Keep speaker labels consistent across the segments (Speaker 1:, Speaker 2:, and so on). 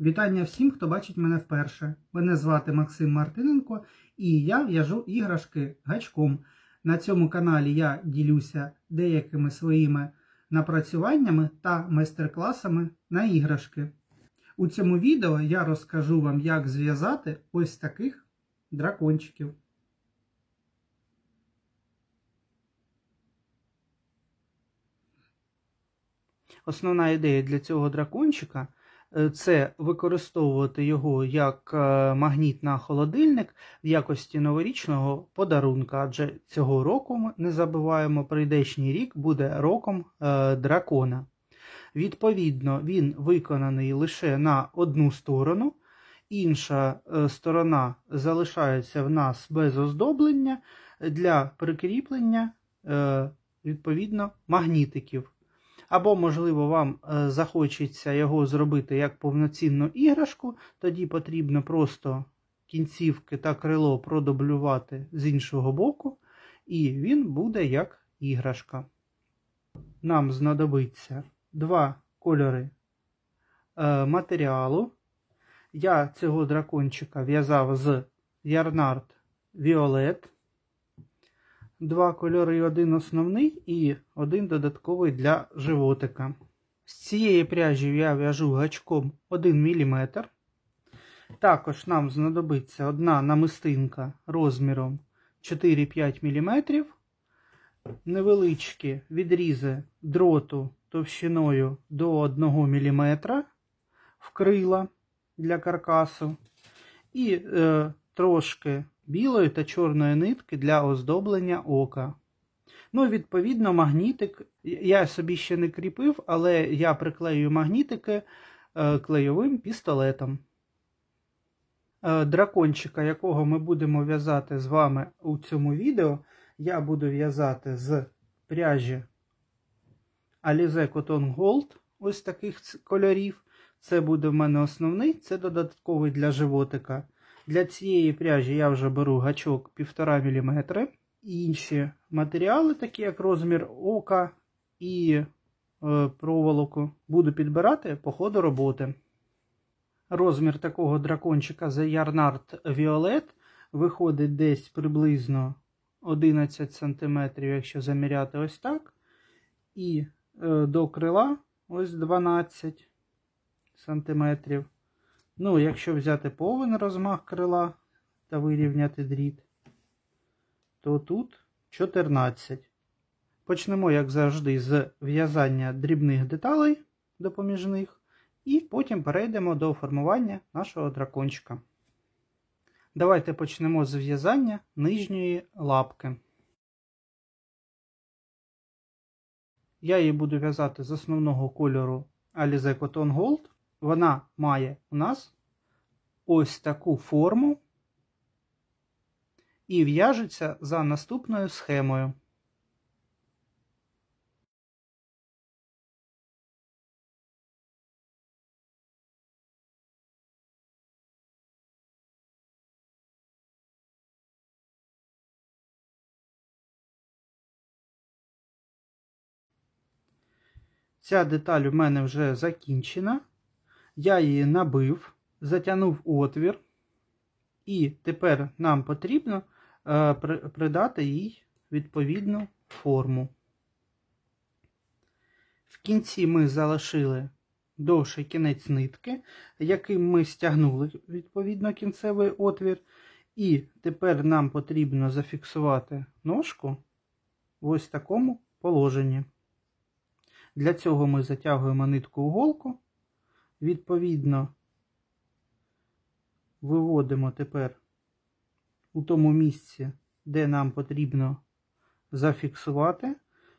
Speaker 1: Вітання всім, хто бачить мене вперше. Мене звати Максим Мартиненко і я в'яжу іграшки гачком. На цьому каналі я ділюся деякими своїми напрацюваннями та майстер-класами на іграшки. У цьому відео я розкажу вам, як зв'язати ось таких дракончиків. Основна ідея для цього дракончика – це використовувати його як магніт на холодильник в якості новорічного подарунка, адже цього року, ми не забуваємо, прийдешній рік буде роком дракона. Відповідно, він виконаний лише на одну сторону, інша сторона залишається в нас без оздоблення для прикріплення, відповідно, магнітиків. Або, можливо, вам захочеться його зробити як повноцінну іграшку, тоді потрібно просто кінцівки та крило продублювати з іншого боку, і він буде як іграшка. Нам знадобиться два кольори матеріалу. Я цього дракончика в'язав з Yarnart Violet. Два кольори, один основний і один додатковий для животика. З цієї пряжі я в'яжу гачком 1 мм. Також нам знадобиться одна намистинка розміром 4-5 мм. Невеличкі відрізи дроту товщиною до 1 мм в крила для каркасу. І трошки білої та чорної нитки для оздоблення ока. Ну, відповідно, магнітик я собі ще не кріпив, але я приклею магнітики клейовим пістолетом. Дракончика, якого ми будемо в'язати з вами у цьому відео, я буду в'язати з пряжі Alize Cotton Gold, ось таких кольорів. Це буде в мене основний, це додатковий для животика. Для цієї пряжі я вже беру гачок 1,5 мм. Інші матеріали, такі як розмір ока і проволоку, буду підбирати по ходу роботи. Розмір такого дракончика за Yarnart Violet виходить десь приблизно 11 см, якщо заміряти ось так. І до крила ось 12 см. Ну, якщо взяти повен розмах крила та вирівняти дріт, то тут 14. Почнемо, як завжди, з в'язання дрібних деталей допоміжних, і потім перейдемо до формування нашого дракончика. Давайте почнемо з в'язання нижньої лапки. Я її буду в'язати з основного кольору Alize Cotton Gold. Вона має у нас ось таку форму і в'яжеться за наступною схемою. Ця деталь у мене вже закінчена. Я її набив, затягнув отвір, і тепер нам потрібно придати їй відповідну форму. В кінці ми залишили довший кінець нитки, яким ми стягнули відповідно кінцевий отвір. І тепер нам потрібно зафіксувати ножку в ось такому положенні. Для цього ми затягуємо нитку у голку. Відповідно, виводимо тепер у тому місці, де нам потрібно зафіксувати.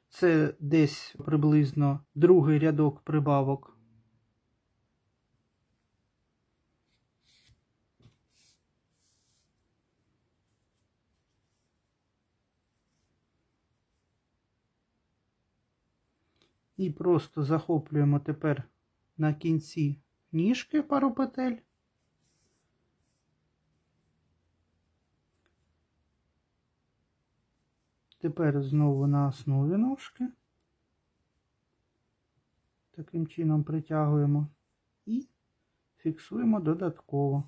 Speaker 1: Це десь приблизно другий рядок прибавок. І просто захоплюємо тепер на кінці ніжки пару петель. Тепер знову на основі ножки. Таким чином притягуємо і фіксуємо додатково.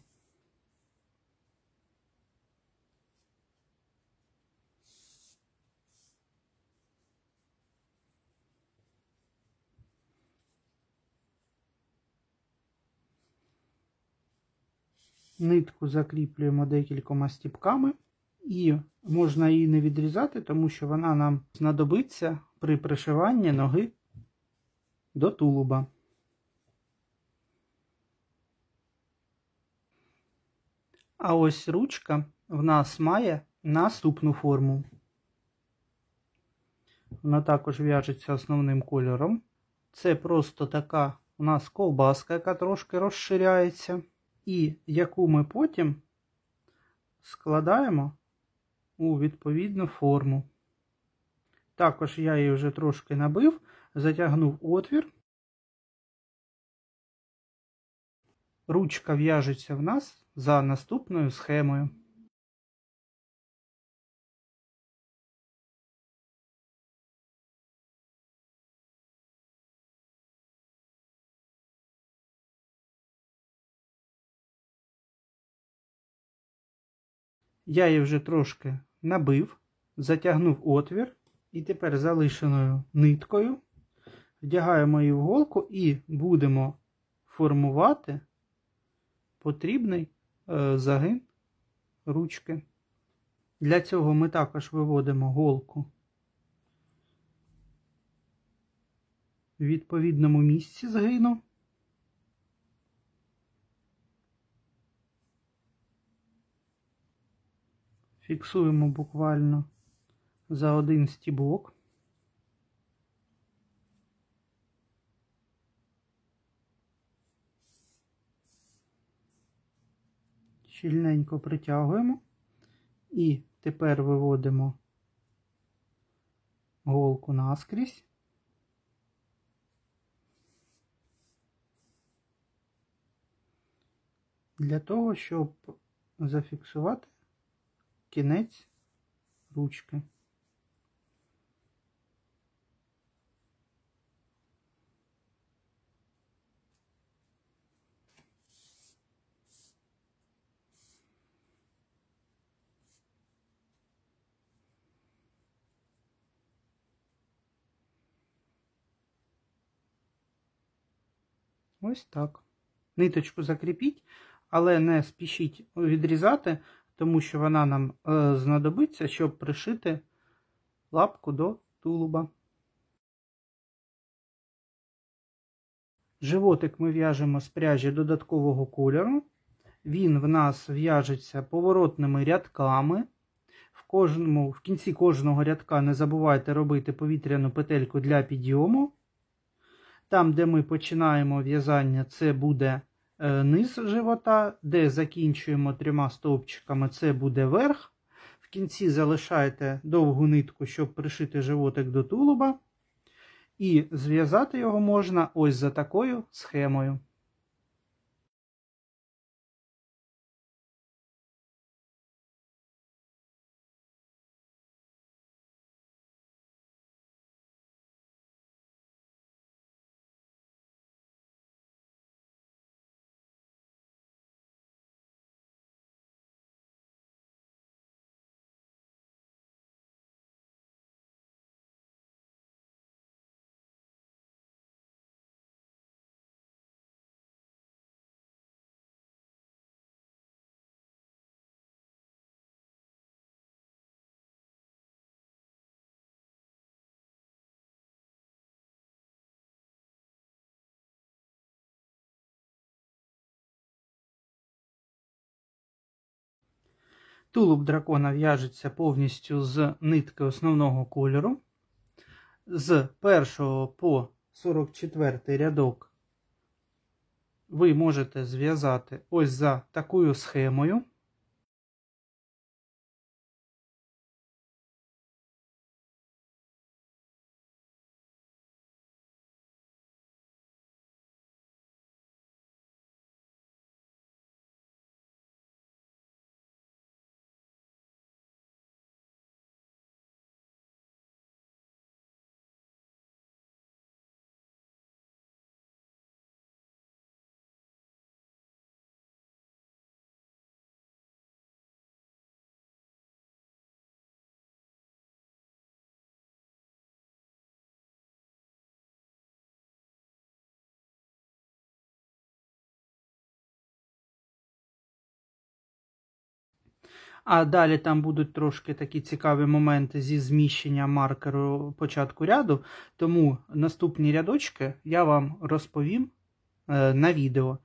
Speaker 1: Нитку закріплюємо декількома стіпками і можна її не відрізати, тому що вона нам знадобиться при пришиванні ноги до тулуба. А ось ручка в нас має наступну форму. Вона також в'яжеться основним кольором. Це просто така у нас ковбаска, яка трошки розширяється, і яку ми потім складаємо у відповідну форму. Також я її вже трошки набив, затягнув отвір. Ручка в'яжеться в нас за наступною схемою. Я її вже трошки набив, затягнув отвір і тепер залишеною ниткою вдягаємо її в голку і будемо формувати потрібний загин ручки. Для цього ми також виводимо голку в відповідному місці згину. Фіксуємо буквально за один стібок. Щільненько притягуємо і тепер виводимо голку наскрізь. Для того, щоб зафіксувати кінець ручки. Ось так. Ниточку закріпіть, але не спішіть відрізати, тому що вона нам знадобиться, щоб пришити лапку до тулуба. Животик ми в'яжемо з пряжі додаткового кольору. Він в нас в'яжеться поворотними рядками. В кінці кожного рядка не забувайте робити повітряну петельку для підйому. Там, де ми починаємо в'язання, це буде низ живота, де закінчуємо 3 стовпчиками, це буде верх. В кінці залишаєте довгу нитку, щоб пришити животик до тулуба. І зв'язати його можна ось за такою схемою. Тулуб дракона в'яжеться повністю з нитки основного кольору. З 1 по 44 рядок ви можете зв'язати ось за такою схемою. А далі там будуть трошки такі цікаві моменти зі зміщенням маркеру початку ряду, тому наступні рядочки я вам розповім на відео.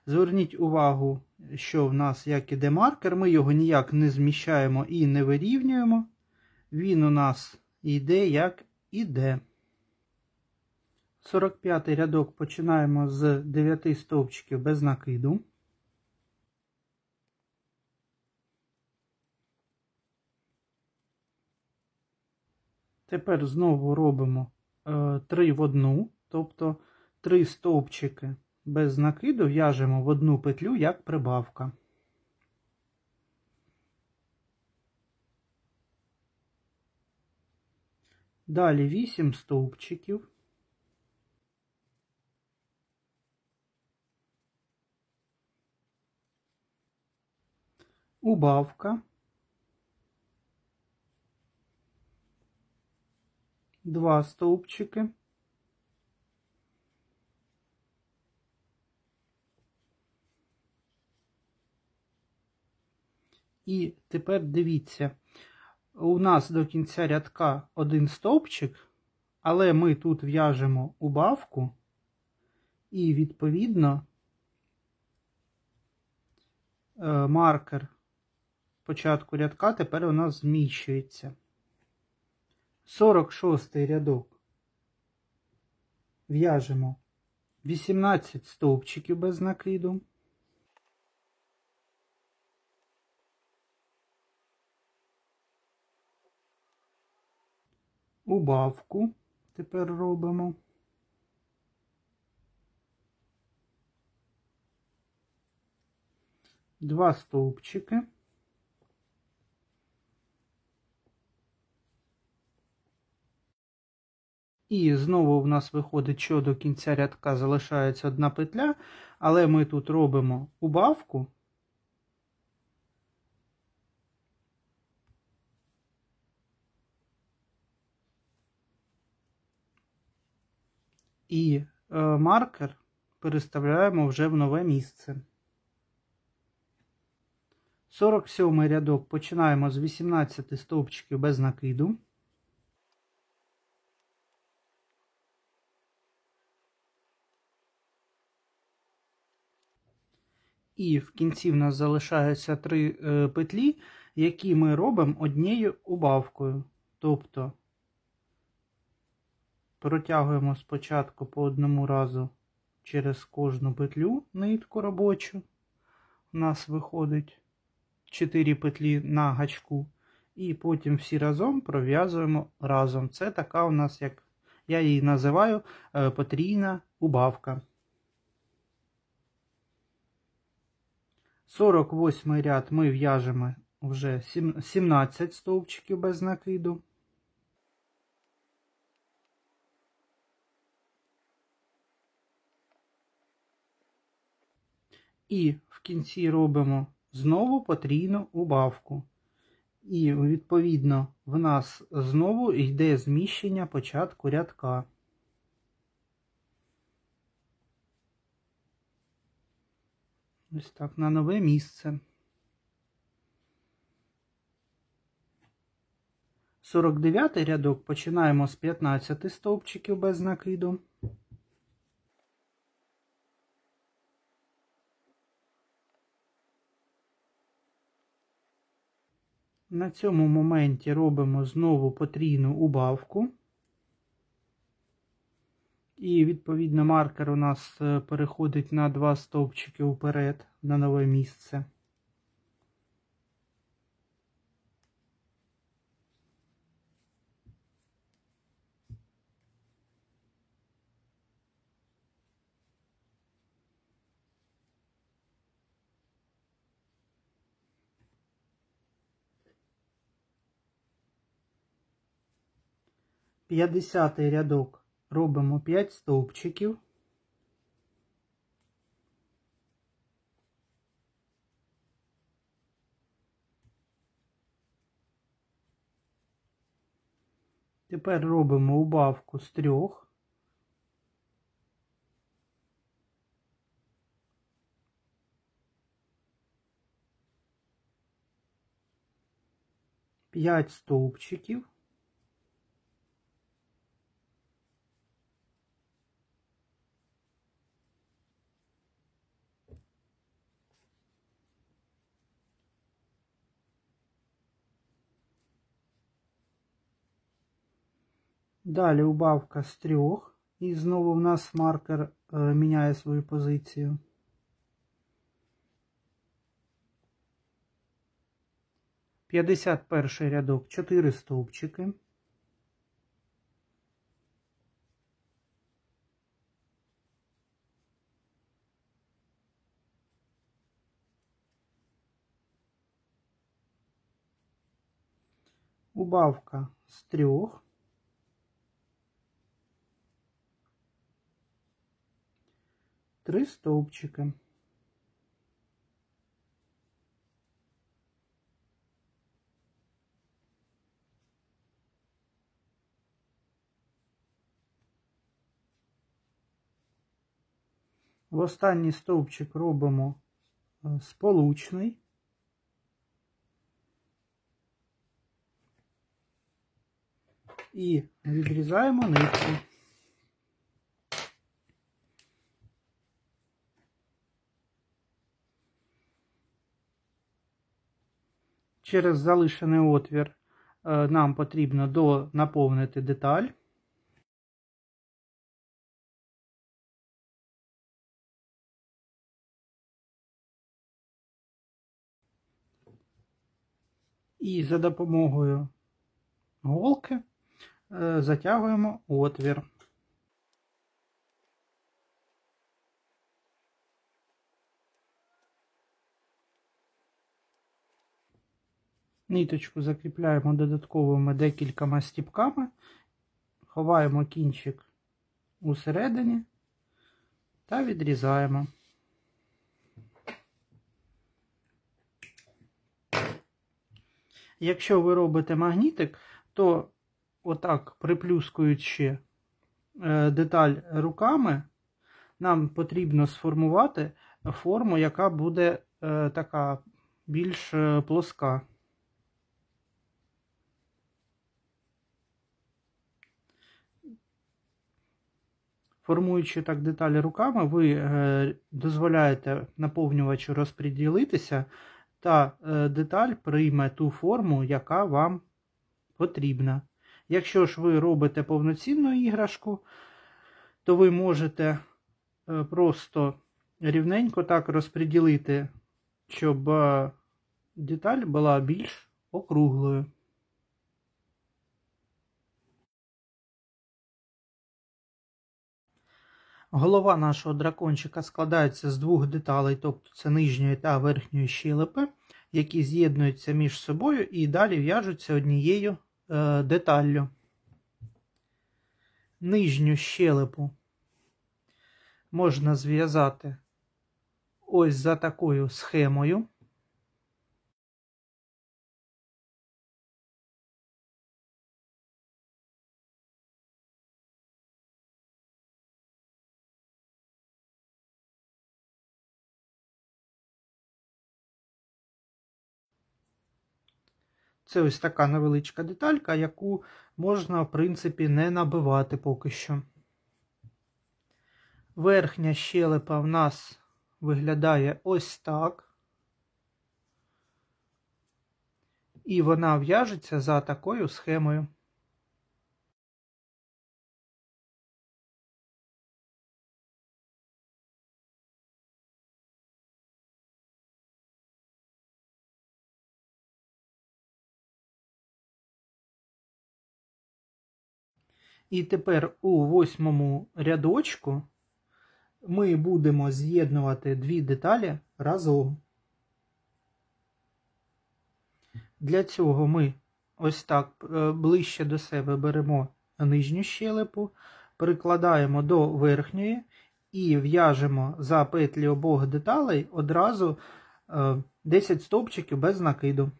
Speaker 1: Зверніть увагу, що в нас як іде маркер, ми його ніяк не зміщаємо і не вирівнюємо. Він у нас йде як іде. 45-й рядок починаємо з 9 стовпчиків без накиду. Тепер знову робимо 3 в 1, тобто 3 стовпчики без накиду в'яжемо в одну петлю як прибавка. Далі 8 стовпчиків. Убавка. 2 стовпчики. І тепер дивіться, у нас до кінця рядка 1 стовпчик, але ми тут в'яжемо убавку і відповідно маркер початку рядка тепер у нас зміщується. 46-й рядок в'яжемо 18 стовпчиків без накиду. Убавку тепер робимо. Два стовпчики. І знову в нас виходить, що до кінця рядка залишається одна петля, але ми тут робимо убавку. І маркер переставляємо вже в нове місце. 47-й рядок починаємо з 18 стовпчиків без накиду. І в кінці в нас залишаються 3 петлі, які ми робимо однією убавкою. Тобто протягуємо спочатку по одному разу через кожну петлю нитку робочу. У нас виходить 4 петлі на гачку. І потім всі разом пров'язуємо разом. Це така у нас, як я її називаю, потрійна убавка. 48 ряд ми в'яжемо вже 17 стовпчиків без накиду. І в кінці робимо знову потрійну убавку. І відповідно в нас знову йде зміщення початку рядка. Ось так, на нове місце. 49-й рядок починаємо з 15 стовпчиків без накиду. На цьому моменті робимо знову потрійну убавку. І відповідно маркер у нас переходить на 2 стовпчики вперед на нове місце. П'ятдесятий рядок робимо 5 стовпчиків. Тепер робимо убавку з 3. 5 стовпчиків. Далі убавка з 3. І знову в нас маркер міняє свою позицію. «51-й рядок, 4 стовпчики. Убавка з 3. 3 стовпчики. В останній стовпчик робимо сполучний. І відрізаємо нитку. Через залишений отвір нам потрібно наповнити деталь. І за допомогою голки затягуємо отвір. Ниточку закріпляємо додатковими декількома стіпками, ховаємо кінчик усередині та відрізаємо. Якщо ви робите магнітик, то отак, приплюскуючи деталь руками, нам потрібно сформувати форму, яка буде така більш плоска. Формуючи так деталі руками, ви дозволяєте наповнювачу розподілитися, та деталь прийме ту форму, яка вам потрібна. Якщо ж ви робите повноцінну іграшку, то ви можете просто рівненько так розподілити, щоб деталь була більш округлою. Голова нашого дракончика складається з 2 деталей, тобто це нижньої та верхньої щелепи, які з'єднуються між собою і далі в'яжуться однією деталлю. Нижню щелепу можна зв'язати ось за такою схемою. Це ось така невеличка деталька, яку можна, в принципі, не набивати поки що. Верхня щелепа в нас виглядає ось так. І вона в'яжеться за такою схемою. І тепер у 8-му рядочку ми будемо з'єднувати 2 деталі разом. Для цього ми ось так ближче до себе беремо нижню щелепу, прикладаємо до верхньої і в'яжемо за петлі обох деталей одразу 10 стовпчиків без накиду.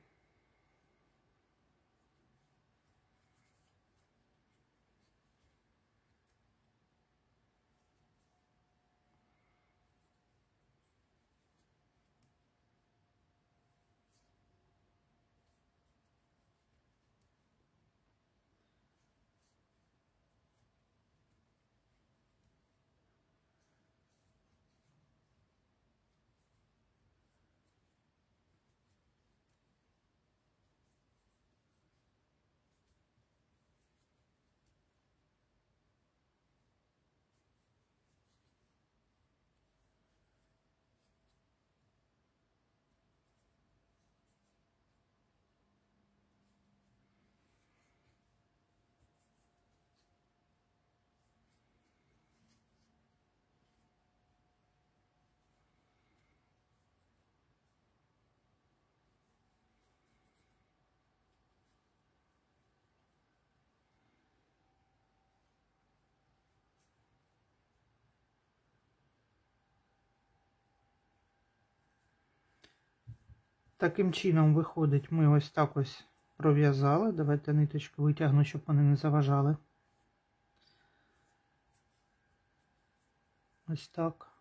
Speaker 1: Таким чином виходить, ми ось так ось пров'язали. Давайте ниточки витягну, щоб вони не заважали. Ось так.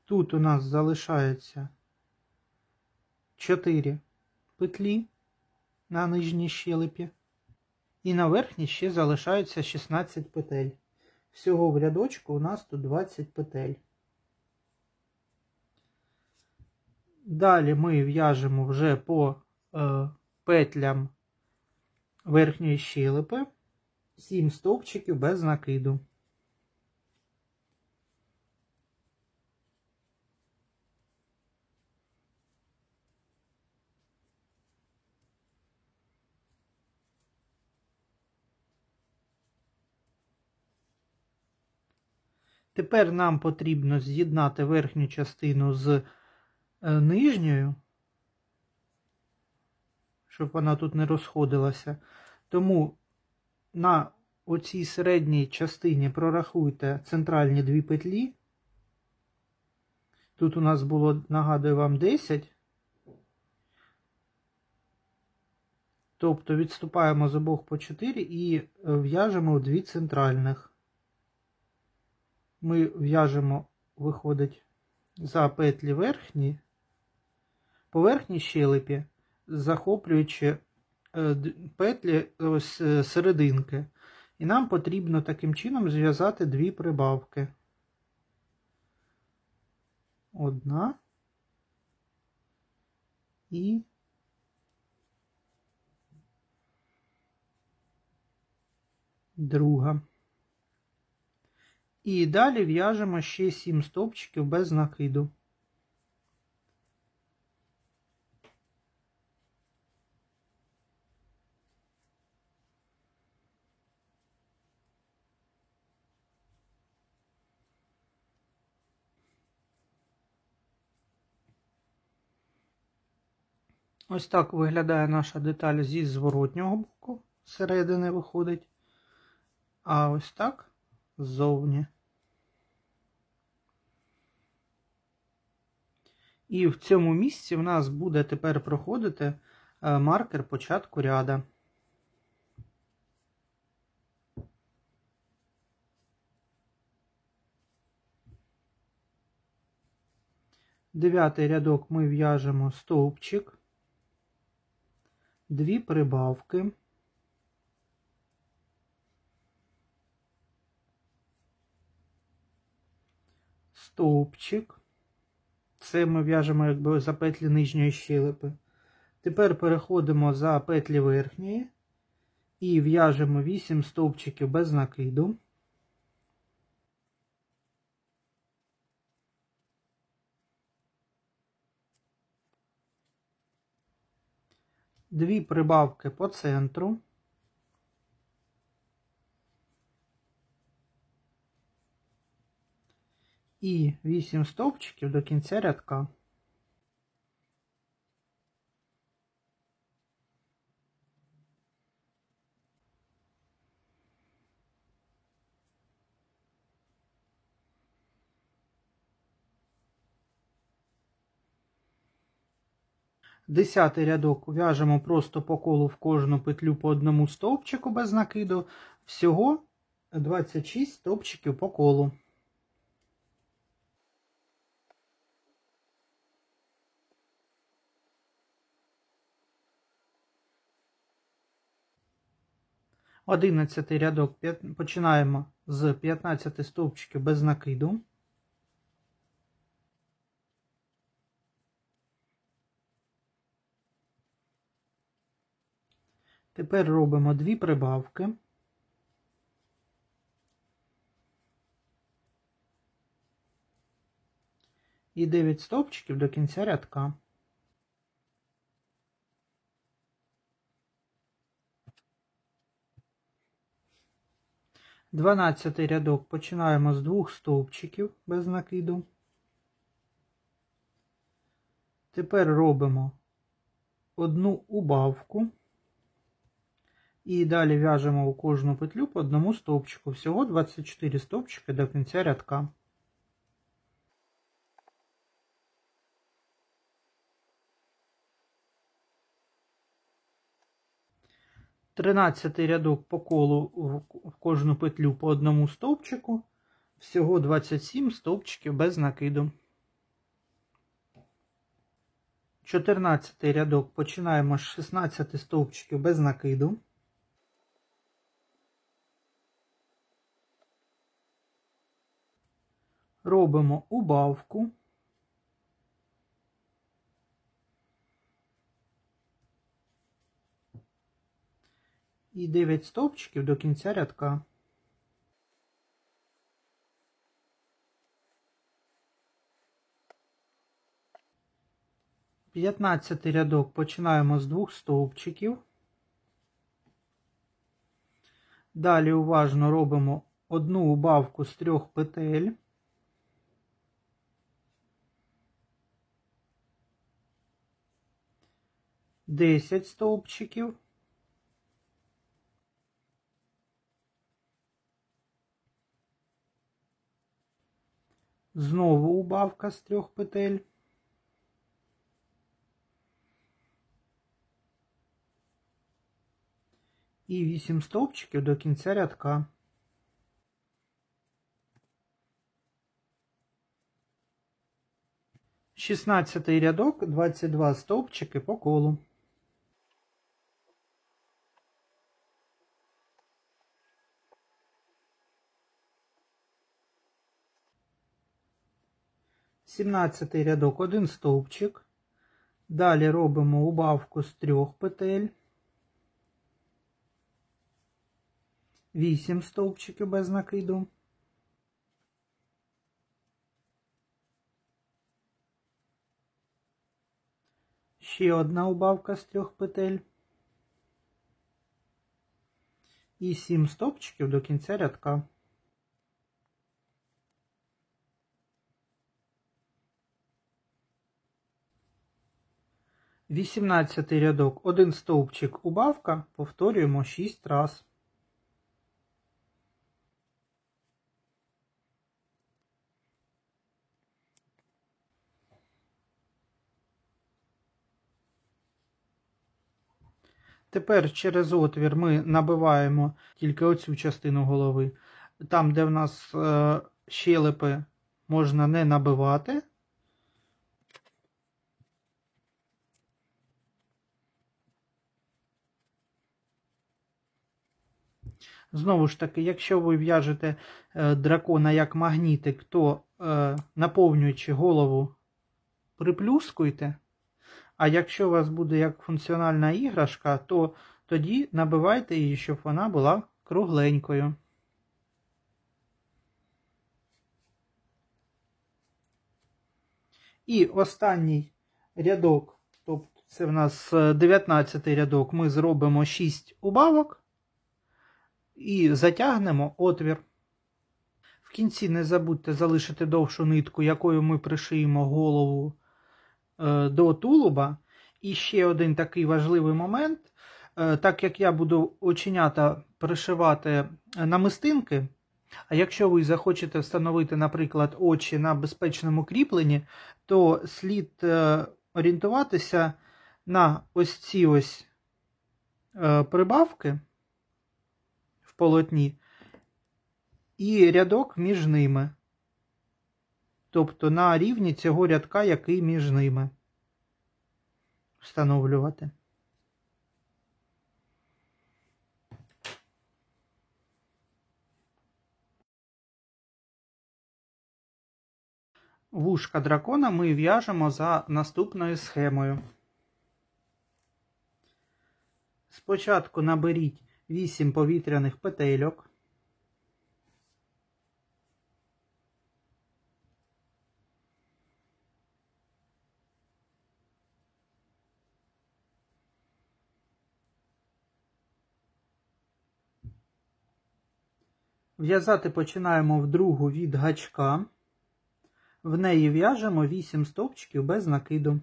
Speaker 1: Тут у нас залишається 4 петлі на нижній щелепі. І на верхній ще залишається 16 петель. Всього в рядочку у нас тут 20 петель. Далі ми в'яжемо вже по петлям верхньої щелепи 7 стовпчиків без накиду. Тепер нам потрібно з'єднати верхню частину з нижньою, щоб вона тут не розходилася. Тому на оцій середній частині прорахуйте центральні 2 петлі. Тут у нас було, нагадую вам, 10. Тобто відступаємо з обох по 4 і в'яжемо 2 центральних. Ми в'яжемо, виходить, за петлі верхні, по верхній щелепі, захоплюючи петлі ось серединки. І нам потрібно таким чином зв'язати 2 прибавки. Одна і друга. І далі в'яжемо ще 7 стовпчиків без накиду. Ось так виглядає наша деталь зі зворотнього боку, зсередини виходить, а ось так ззовні. І в цьому місці в нас буде тепер проходити маркер початку ряда. Дев'ятий рядок ми в'яжемо стовпчик, 2 прибавки, стовпчик. Це ми в'яжемо якби за петлі нижньої щелепи. Тепер переходимо за петлі верхньої і в'яжемо 8 стовпчиків без накиду. Дві прибавки по центру. І 8 стовпчиків до кінця рядка. Десятий рядок в'яжемо просто по колу в кожну петлю по одному стовпчику без накиду. Всього 26 стовпчиків по колу. Одинадцятий рядок починаємо з 15 стовпчиків без накиду. Тепер робимо 2 прибавки. І 9 стовпчиків до кінця рядка. Дванадцятий рядок починаємо з 2 стовпчиків без накиду. Тепер робимо одну убавку. І далі в'яжемо у кожну петлю по одному стовпчику. Всього 24 стовпчики до кінця рядка. 13 рядок по колу в кожну петлю по одному стовпчику. Всього 27 стовпчиків без накиду. 14 рядок починаємо з 16 стовпчиків без накиду. Робимо убавку. І 9 стовпчиків до кінця рядка. 15 рядок починаємо з 2 стовпчиків. Далі уважно робимо одну убавку з 3 петель. Десять стовпчиків. Знову убавка з 3 петель. І 8 стовпчиків до кінця рядка. Шістнадцятий рядок, 22 стовпчики по колу. Сімнадцятий рядок, 1 стовпчик. Далі робимо убавку з 3 петель. 8 стовпчиків без накиду. Ще одна убавка з 3 петель. І 7 стовпчиків до кінця рядка. Вісімнадцятий рядок, 1 стовпчик убавка, повторюємо 6 раз. Тепер через отвір ми набиваємо тільки оцю частину голови. Там, де в нас щелепи, можна не набивати. Знову ж таки, якщо ви в'яжете дракона як магнітик, то наповнюючи голову, приплюскуйте. А якщо у вас буде як функціональна іграшка, то тоді набивайте її, щоб вона була кругленькою. І останній рядок, тобто це в нас 19-й рядок, ми зробимо 6 убавок і затягнемо отвір. В кінці не забудьте залишити довшу нитку, якою ми пришиємо голову до тулуба. І ще один такий важливий момент. Так як я буду оченята пришивати намистинки, а якщо ви захочете встановити, наприклад, очі на безпечному кріпленні, то слід орієнтуватися на ось ці ось прибавки в полотні і рядок між ними. Тобто на рівні цього рядка, який між ними встановлювати. Вушка дракона ми в'яжемо за наступною схемою. Спочатку наберіть 8 повітряних петельок. В'язати починаємо в другу від гачка. В неї в'яжемо 8 стовпчиків без накиду.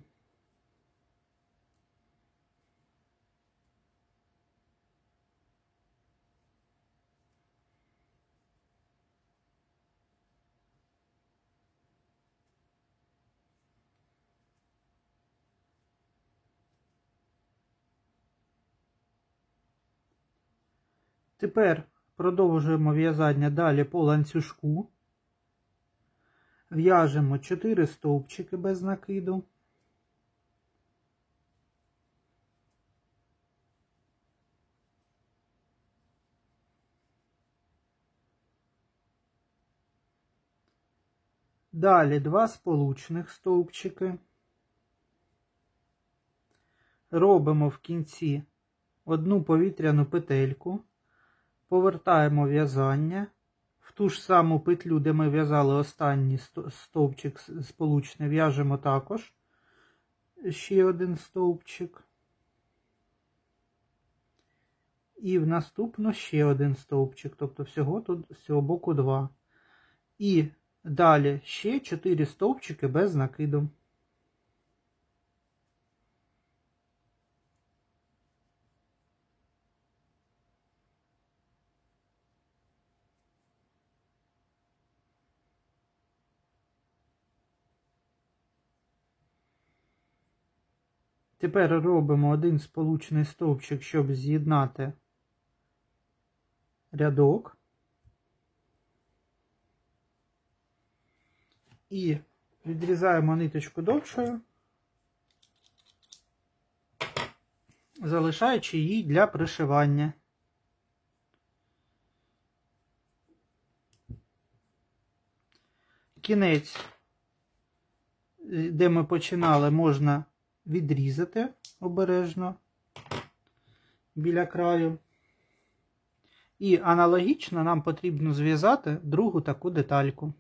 Speaker 1: Тепер продовжуємо в'язання далі по ланцюжку. В'яжемо 4 стовпчики без накиду. Далі 2 сполучних стовпчики. Робимо в кінці одну повітряну петельку, повертаємо в'язання. В ту ж саму петлю, де ми в'язали останній стовпчик сполучний, в'яжемо також ще один стовпчик. І в наступну ще один стовпчик, тобто всього тут з цього боку 2. І далі ще 4 стовпчики без накиду. Тепер робимо один сполучний стовпчик, щоб з'єднати рядок. І відрізаємо ниточку довшою, залишаючи її для пришивання. Кінець, де ми починали, можна відрізати обережно біля краю. І аналогічно нам потрібно зв'язати другу таку детальку.